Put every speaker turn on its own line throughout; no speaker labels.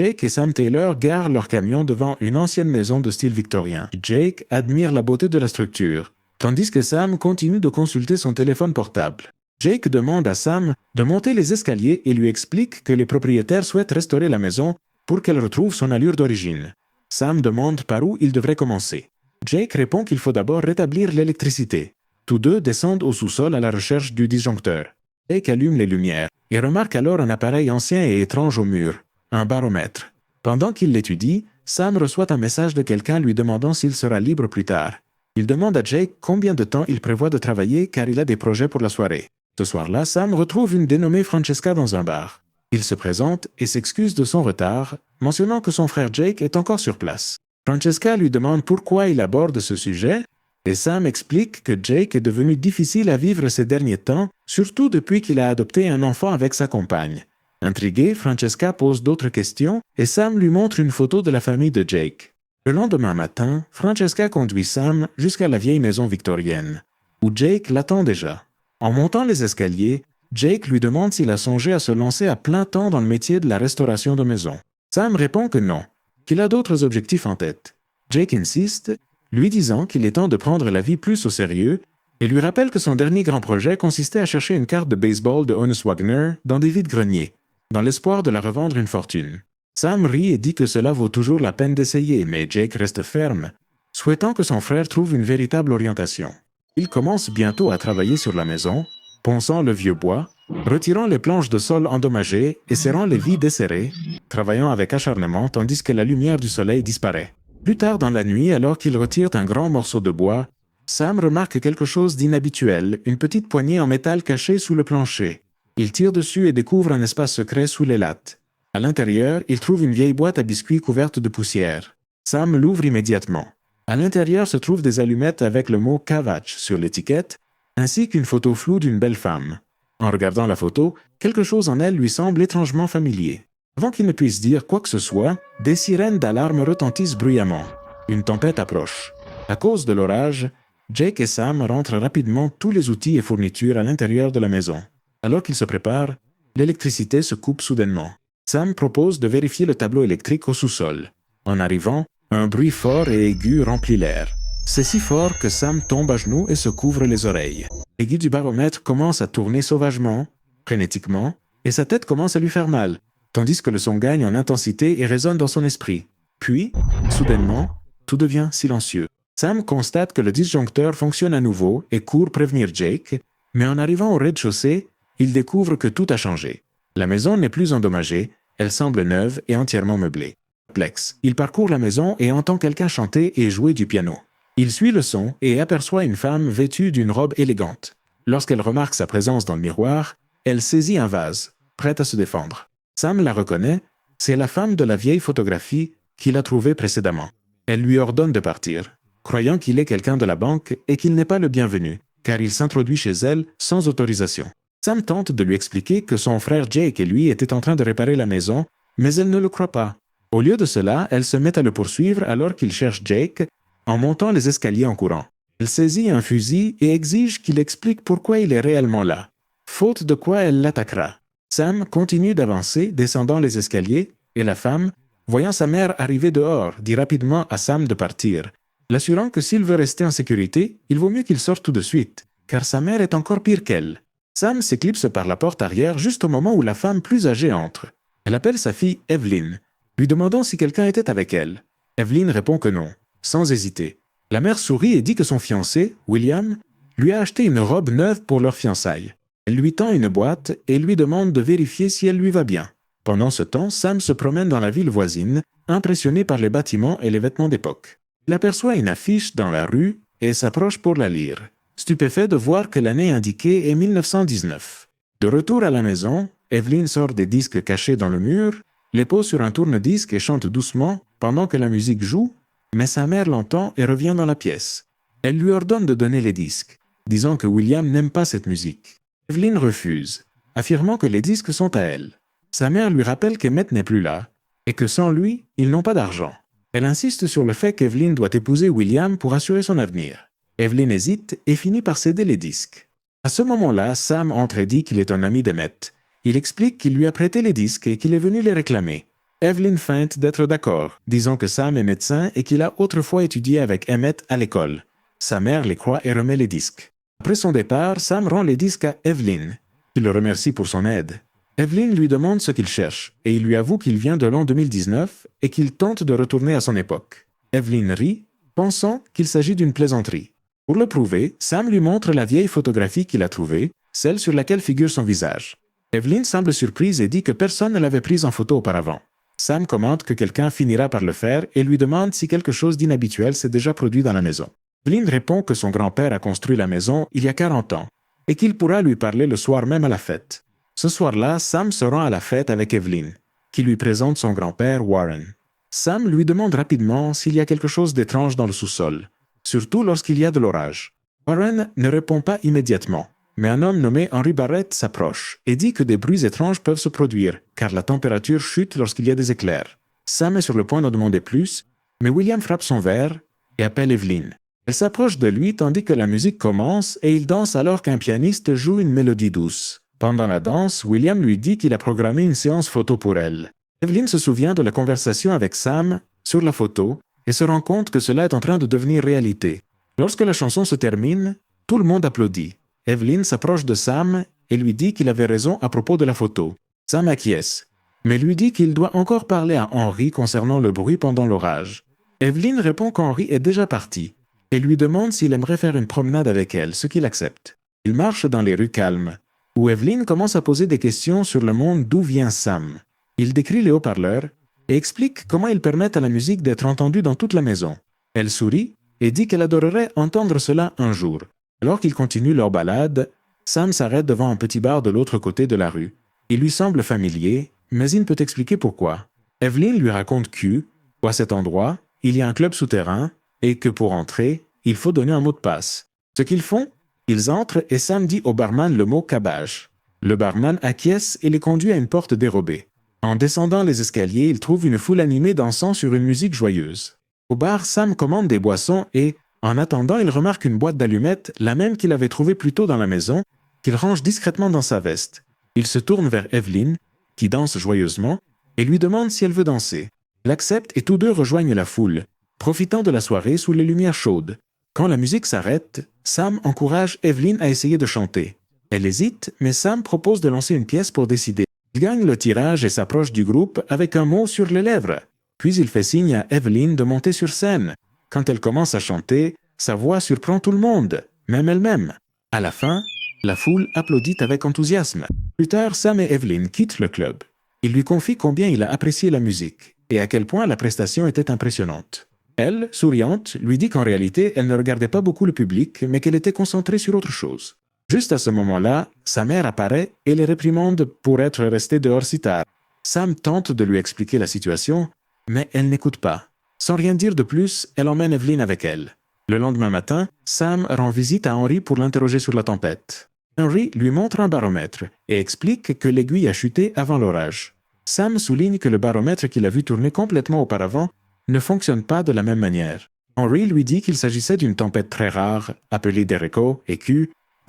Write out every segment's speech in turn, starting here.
Jake et Sam Taylor garent leur camion devant une ancienne maison de style victorien. Jake admire la beauté de la structure, tandis que Sam continue de consulter son téléphone portable. Jake demande à Sam de monter les escaliers et lui explique que les propriétaires souhaitent restaurer la maison pour qu'elle retrouve son allure d'origine. Sam demande par où il devrait commencer. Jake répond qu'il faut d'abord rétablir l'électricité. Tous deux descendent au sous-sol à la recherche du disjoncteur. Jake allume les lumières et remarque alors un appareil ancien et étrange au mur, un baromètre. Pendant qu'il l'étudie, Sam reçoit un message de quelqu'un lui demandant s'il sera libre plus tard. Il demande à Jake combien de temps il prévoit de travailler car il a des projets pour la soirée. Ce soir-là, Sam retrouve une dénommée Francesca dans un bar. Il se présente et s'excuse de son retard, mentionnant que son frère Jake est encore sur place. Francesca lui demande pourquoi il aborde ce sujet, et Sam explique que Jake est devenu difficile à vivre ces derniers temps, surtout depuis qu'il a adopté un enfant avec sa compagne. Intriguée, Francesca pose d'autres questions et Sam lui montre une photo de la famille de Jake. Le lendemain matin, Francesca conduit Sam jusqu'à la vieille maison victorienne, où Jake l'attend déjà. En montant les escaliers, Jake lui demande s'il a songé à se lancer à plein temps dans le métier de la restauration de maisons. Sam répond que non, qu'il a d'autres objectifs en tête. Jake insiste, lui disant qu'il est temps de prendre la vie plus au sérieux, et lui rappelle que son dernier grand projet consistait à chercher une carte de baseball de Honus Wagner dans des vides-greniers, dans l'espoir de la revendre une fortune. Sam rit et dit que cela vaut toujours la peine d'essayer, mais Jake reste ferme, souhaitant que son frère trouve une véritable orientation. Il commence bientôt à travailler sur la maison, ponçant le vieux bois, retirant les planches de sol endommagées et serrant les vis desserrées, travaillant avec acharnement tandis que la lumière du soleil disparaît. Plus tard dans la nuit, alors qu'il retire un grand morceau de bois, Sam remarque quelque chose d'inhabituel, une petite poignée en métal cachée sous le plancher. Il tire dessus et découvre un espace secret sous les lattes. À l'intérieur, il trouve une vieille boîte à biscuits couverte de poussière. Sam l'ouvre immédiatement. À l'intérieur se trouvent des allumettes avec le mot « Cavatch » sur l'étiquette, ainsi qu'une photo floue d'une belle femme. En regardant la photo, quelque chose en elle lui semble étrangement familier. Avant qu'il ne puisse dire quoi que ce soit, des sirènes d'alarme retentissent bruyamment. Une tempête approche. À cause de l'orage, Jake et Sam rentrent rapidement tous les outils et fournitures à l'intérieur de la maison. Alors qu'ils se préparent, l'électricité se coupe soudainement. Sam propose de vérifier le tableau électrique au sous-sol. En arrivant, un bruit fort et aigu remplit l'air. C'est si fort que Sam tombe à genoux et se couvre les oreilles. L'aiguille du baromètre commence à tourner sauvagement, frénétiquement, et sa tête commence à lui faire mal, tandis que le son gagne en intensité et résonne dans son esprit. Puis, soudainement, tout devient silencieux. Sam constate que le disjoncteur fonctionne à nouveau et court prévenir Jake, mais en arrivant au rez-de-chaussée, il découvre que tout a changé. La maison n'est plus endommagée, elle semble neuve et entièrement meublée. Perplexe, il parcourt la maison et entend quelqu'un chanter et jouer du piano. Il suit le son et aperçoit une femme vêtue d'une robe élégante. Lorsqu'elle remarque sa présence dans le miroir, elle saisit un vase, prête à se défendre. Sam la reconnaît, c'est la femme de la vieille photographie qu'il a trouvée précédemment. Elle lui ordonne de partir, croyant qu'il est quelqu'un de la banque et qu'il n'est pas le bienvenu, car il s'introduit chez elle sans autorisation. Sam tente de lui expliquer que son frère Jake et lui étaient en train de réparer la maison, mais elle ne le croit pas. Au lieu de cela, elle se met à le poursuivre alors qu'il cherche Jake, en montant les escaliers en courant. Elle saisit un fusil et exige qu'il explique pourquoi il est réellement là. Faute de quoi elle l'attaquera. Sam continue d'avancer, descendant les escaliers, et la femme, voyant sa mère arriver dehors, dit rapidement à Sam de partir, l'assurant que s'il veut rester en sécurité, il vaut mieux qu'il sorte tout de suite, car sa mère est encore pire qu'elle. Sam s'éclipse par la porte arrière juste au moment où la femme plus âgée entre. Elle appelle sa fille Evelyn, lui demandant si quelqu'un était avec elle. Evelyn répond que non, sans hésiter. La mère sourit et dit que son fiancé, William, lui a acheté une robe neuve pour leur fiançailles. Elle lui tend une boîte et lui demande de vérifier si elle lui va bien. Pendant ce temps, Sam se promène dans la ville voisine, impressionné par les bâtiments et les vêtements d'époque. Il aperçoit une affiche dans la rue et s'approche pour la lire, stupéfait de voir que l'année indiquée est 1919. De retour à la maison, Evelyn sort des disques cachés dans le mur, les pose sur un tourne-disque et chante doucement pendant que la musique joue, mais sa mère l'entend et revient dans la pièce. Elle lui ordonne de donner les disques, disant que William n'aime pas cette musique. Evelyn refuse, affirmant que les disques sont à elle. Sa mère lui rappelle qu'Emmett n'est plus là, et que sans lui, ils n'ont pas d'argent. Elle insiste sur le fait qu'Evelyn doit épouser William pour assurer son avenir. Evelyn hésite et finit par céder les disques. À ce moment-là, Sam entre et dit qu'il est un ami d'Emmett. Il explique qu'il lui a prêté les disques et qu'il est venu les réclamer. Evelyn feinte d'être d'accord, disant que Sam est médecin et qu'il a autrefois étudié avec Emmett à l'école. Sa mère les croit et remet les disques. Après son départ, Sam rend les disques à Evelyn, qui le remercie pour son aide. Evelyn lui demande ce qu'il cherche, et il lui avoue qu'il vient de l'an 2019 et qu'il tente de retourner à son époque. Evelyn rit, pensant qu'il s'agit d'une plaisanterie. Pour le prouver, Sam lui montre la vieille photographie qu'il a trouvée, celle sur laquelle figure son visage. Evelyn semble surprise et dit que personne ne l'avait prise en photo auparavant. Sam commente que quelqu'un finira par le faire et lui demande si quelque chose d'inhabituel s'est déjà produit dans la maison. Evelyn répond que son grand-père a construit la maison il y a 40 ans et qu'il pourra lui parler le soir même à la fête. Ce soir-là, Sam se rend à la fête avec Evelyn, qui lui présente son grand-père Warren. Sam lui demande rapidement s'il y a quelque chose d'étrange dans le sous-sol, surtout lorsqu'il y a de l'orage. Warren ne répond pas immédiatement, mais un homme nommé Henry Barrett s'approche et dit que des bruits étranges peuvent se produire, car la température chute lorsqu'il y a des éclairs. Sam est sur le point d'en demander plus, mais William frappe son verre et appelle Evelyn. Elle s'approche de lui tandis que la musique commence et il danse alors qu'un pianiste joue une mélodie douce. Pendant la danse, William lui dit qu'il a programmé une séance photo pour elle. Evelyn se souvient de la conversation avec Sam sur la photo et se rend compte que cela est en train de devenir réalité. Lorsque la chanson se termine, tout le monde applaudit. Evelyn s'approche de Sam et lui dit qu'il avait raison à propos de la photo. Sam acquiesce, mais lui dit qu'il doit encore parler à Henry concernant le bruit pendant l'orage. Evelyn répond qu'Henry est déjà parti et lui demande s'il aimerait faire une promenade avec elle, ce qu'il accepte. Il marche dans les rues calmes, où Evelyn commence à poser des questions sur le monde d'où vient Sam. Il décrit les haut-parleurs et explique comment ils permettent à la musique d'être entendue dans toute la maison. Elle sourit et dit qu'elle adorerait entendre cela un jour. Alors qu'ils continuent leur balade, Sam s'arrête devant un petit bar de l'autre côté de la rue. Il lui semble familier, mais il ne peut expliquer pourquoi. Evelyn lui raconte qu'à cet endroit, il y a un club souterrain et que pour entrer, il faut donner un mot de passe. Ce qu'ils font, ils entrent et Sam dit au barman le mot cabage. Le barman acquiesce et les conduit à une porte dérobée. En descendant les escaliers, il trouve une foule animée dansant sur une musique joyeuse. Au bar, Sam commande des boissons et, en attendant, il remarque une boîte d'allumettes, la même qu'il avait trouvée plus tôt dans la maison, qu'il range discrètement dans sa veste. Il se tourne vers Evelyn, qui danse joyeusement, et lui demande si elle veut danser. Elle accepte et tous deux rejoignent la foule, profitant de la soirée sous les lumières chaudes. Quand la musique s'arrête, Sam encourage Evelyn à essayer de chanter. Elle hésite, mais Sam propose de lancer une pièce pour décider. Il gagne le tirage et s'approche du groupe avec un mot sur les lèvres. Puis il fait signe à Evelyn de monter sur scène. Quand elle commence à chanter, sa voix surprend tout le monde, même elle-même. À la fin, la foule applaudit avec enthousiasme. Plus tard, Sam et Evelyn quittent le club. Il lui confie combien il a apprécié la musique et à quel point la prestation était impressionnante. Elle, souriante, lui dit qu'en réalité, elle ne regardait pas beaucoup le public, mais qu'elle était concentrée sur autre chose. Juste à ce moment-là, sa mère apparaît et les réprimande pour être restée dehors si tard. Sam tente de lui expliquer la situation, mais elle n'écoute pas. Sans rien dire de plus, elle emmène Evelyn avec elle. Le lendemain matin, Sam rend visite à Henry pour l'interroger sur la tempête. Henry lui montre un baromètre et explique que l'aiguille a chuté avant l'orage. Sam souligne que le baromètre qu'il a vu tourner complètement auparavant ne fonctionne pas de la même manière. Henry lui dit qu'il s'agissait d'une tempête très rare, appelée Dereko et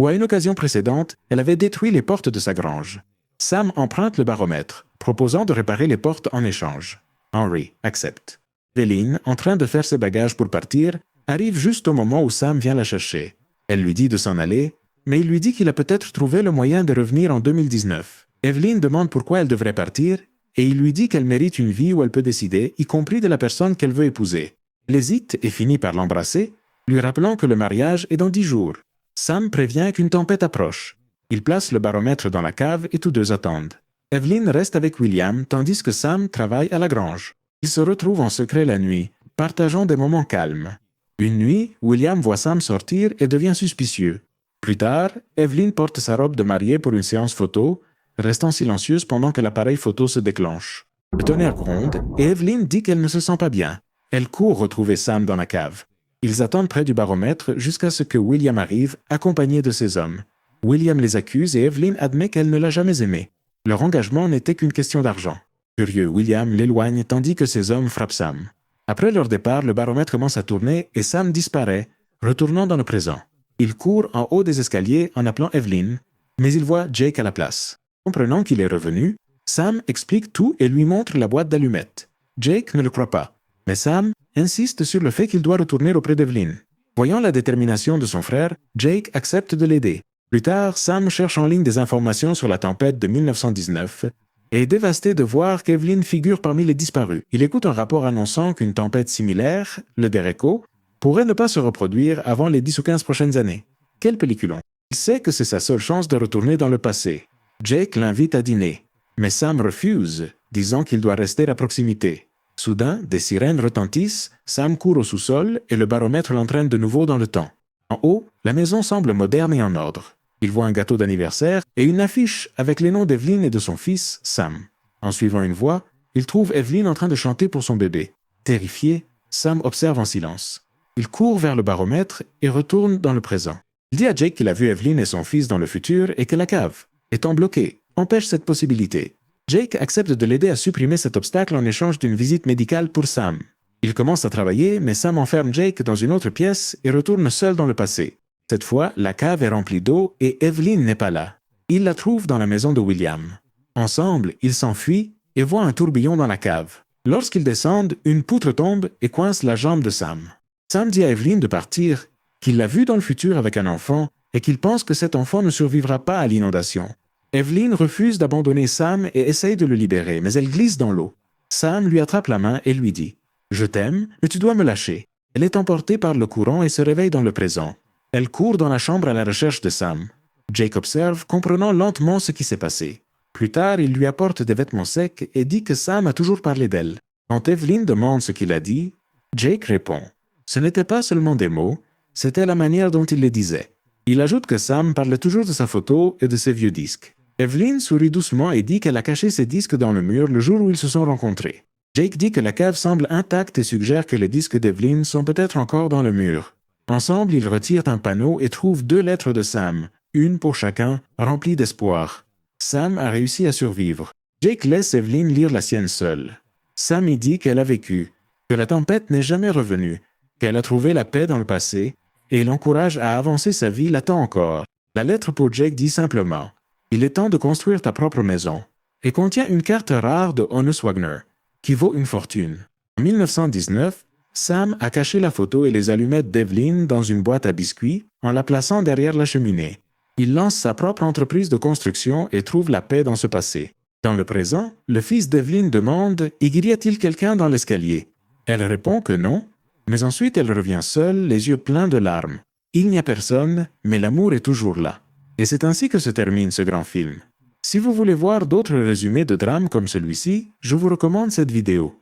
où à une occasion précédente, elle avait détruit les portes de sa grange. Sam emprunte le baromètre, proposant de réparer les portes en échange. Henry accepte. Evelyn, en train de faire ses bagages pour partir, arrive juste au moment où Sam vient la chercher. Elle lui dit de s'en aller, mais il lui dit qu'il a peut-être trouvé le moyen de revenir en 2019. Evelyn demande pourquoi elle devrait partir, et il lui dit qu'elle mérite une vie où elle peut décider, y compris de la personne qu'elle veut épouser. Elle hésite et finit par l'embrasser, lui rappelant que le mariage est dans 10 jours. Sam prévient qu'une tempête approche. Il place le baromètre dans la cave et tous deux attendent. Evelyn reste avec William tandis que Sam travaille à la grange. Ils se retrouvent en secret la nuit, partageant des moments calmes. Une nuit, William voit Sam sortir et devient suspicieux. Plus tard, Evelyn porte sa robe de mariée pour une séance photo, restant silencieuse pendant que l'appareil photo se déclenche. Le tonnerre gronde et Evelyn dit qu'elle ne se sent pas bien. Elle court retrouver Sam dans la cave. Ils attendent près du baromètre jusqu'à ce que William arrive, accompagné de ses hommes. William les accuse et Evelyn admet qu'elle ne l'a jamais aimé. Leur engagement n'était qu'une question d'argent. Furieux, William l'éloigne tandis que ses hommes frappent Sam. Après leur départ, le baromètre commence à tourner et Sam disparaît, retournant dans le présent. Il court en haut des escaliers en appelant Evelyn, mais il voit Jake à la place. Comprenant qu'il est revenu, Sam explique tout et lui montre la boîte d'allumettes. Jake ne le croit pas, mais Sam insiste sur le fait qu'il doit retourner auprès d'Evelyn. Voyant la détermination de son frère, Jake accepte de l'aider. Plus tard, Sam cherche en ligne des informations sur la tempête de 1919 et est dévasté de voir qu'Evelyn figure parmi les disparus. Il écoute un rapport annonçant qu'une tempête similaire, le Dereko, pourrait ne pas se reproduire avant les 10 ou 15 prochaines années. Quel pelliculon! Il sait que c'est sa seule chance de retourner dans le passé. Jake l'invite à dîner, mais Sam refuse, disant qu'il doit rester à proximité. Soudain, des sirènes retentissent, Sam court au sous-sol et le baromètre l'entraîne de nouveau dans le temps. En haut, la maison semble moderne et en ordre. Il voit un gâteau d'anniversaire et une affiche avec les noms d'Evelyn et de son fils, Sam. En suivant une voix, il trouve Evelyn en train de chanter pour son bébé. Terrifié, Sam observe en silence. Il court vers le baromètre et retourne dans le présent. Il dit à Jake qu'il a vu Evelyn et son fils dans le futur et que la cave, étant bloquée, empêche cette possibilité. Jake accepte de l'aider à supprimer cet obstacle en échange d'une visite médicale pour Sam. Il commence à travailler, mais Sam enferme Jake dans une autre pièce et retourne seul dans le passé. Cette fois, la cave est remplie d'eau et Evelyn n'est pas là. Il la trouve dans la maison de William. Ensemble, ils s'enfuient et voient un tourbillon dans la cave. Lorsqu'ils descendent, une poutre tombe et coince la jambe de Sam. Sam dit à Evelyn de partir, qu'il l'a vue dans le futur avec un enfant et qu'il pense que cet enfant ne survivra pas à l'inondation. Evelyn refuse d'abandonner Sam et essaye de le libérer, mais elle glisse dans l'eau. Sam lui attrape la main et lui dit « Je t'aime, mais tu dois me lâcher ». Elle est emportée par le courant et se réveille dans le présent. Elle court dans la chambre à la recherche de Sam. Jake observe, comprenant lentement ce qui s'est passé. Plus tard, il lui apporte des vêtements secs et dit que Sam a toujours parlé d'elle. Quand Evelyn demande ce qu'il a dit, Jake répond « Ce n'était pas seulement des mots, c'était la manière dont il les disait ». Il ajoute que Sam parle toujours de sa photo et de ses vieux disques. Evelyn sourit doucement et dit qu'elle a caché ses disques dans le mur le jour où ils se sont rencontrés. Jake dit que la cave semble intacte et suggère que les disques d'Evelyn sont peut-être encore dans le mur. Ensemble, ils retirent un panneau et trouvent 2 lettres de Sam, une pour chacun, remplies d'espoir. Sam a réussi à survivre. Jake laisse Evelyn lire la sienne seule. Sam y dit qu'elle a vécu, que la tempête n'est jamais revenue, qu'elle a trouvé la paix dans le passé, et l'encourage à avancer sa vie l'attend encore. La lettre pour Jake dit simplement « Il est temps de construire ta propre maison » et contient une carte rare de Honus Wagner, qui vaut une fortune. En 1919, Sam a caché la photo et les allumettes d'Evelyn dans une boîte à biscuits en la plaçant derrière la cheminée. Il lance sa propre entreprise de construction et trouve la paix dans ce passé. Dans le présent, le fils d'Evelyn demande « Y a-t-il quelqu'un dans l'escalier ?» Elle répond que non, mais ensuite elle revient seule, les yeux pleins de larmes. Il n'y a personne, mais l'amour est toujours là. Et c'est ainsi que se termine ce grand film. Si vous voulez voir d'autres résumés de drames comme celui-ci, je vous recommande cette vidéo.